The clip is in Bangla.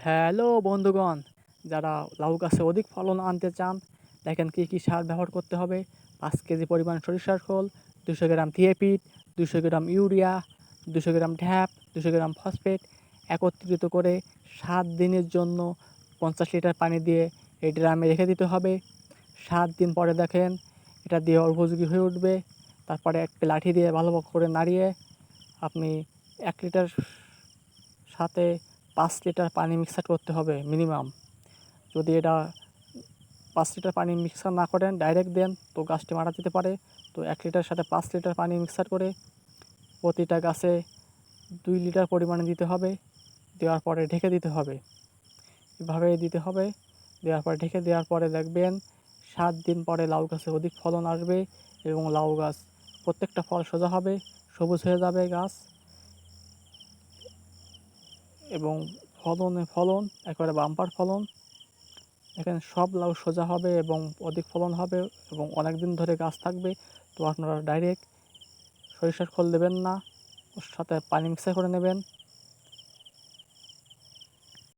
হ্যালো বন্ধুগণ, যারা লাউ গাছে অধিক ফলন আনতে চান, দেখেন কী কী সার ব্যবহার করতে হবে। 5 কেজি পরিমাণ সরিষার খোল, 200 গ্রাম থিয়েপিট, 200 গ্রাম ইউরিয়া, 200 গ্রাম ঢ্যাপ, 200 গ্রাম ফসফেট একত্রিত করে 7 দিনের জন্য 50 লিটার পানি দিয়ে এই ড্রামে রেখে দিতে হবে। 7 দিন পরে দেখেন এটা দেওয়ার উপযোগী হয়ে উঠবে। তারপরে একটা লাঠি দিয়ে ভালো করে নাড়িয়ে আপনি 1 লিটার সাথে 5 লিটার পানি মিক্সার করতে হবে মিনিমাম। যদি এটা 5 লিটার পানি মিক্সার না করেন, ডাইরেক্ট দেন, তো গাছটি মারা যেতে পারে। তো 1 লিটার সাথে 5 লিটার পানি মিক্সার করে প্রতিটা গাছে 2 লিটার পরিমাণে দিতে হবে। দেওয়ার পরে ঢেকে দিতে হবে, এভাবে দিতে হবে। দেওয়ার পরে ঢেকে দেওয়ার পরে দেখবেন 7 দিন পরে লাউ গাছে অধিক ফলন আসবে এবং লাউ গাছ প্রত্যেকটা ফল সোজা হবে, সবুজ হয়ে যাবে গাছ এবং ফলন একেবারে বাম্পার ফলন। এখানে সব লাউ সোজা হবে এবং অধিক ফলন হবে এবং অনেক দিন ধরে গাছ থাকবে। তো আপনারা ডাইরেক্ট সরিষার খোল দেবেন না, ওর সাথে পানি মিক্সার করে নেবেন।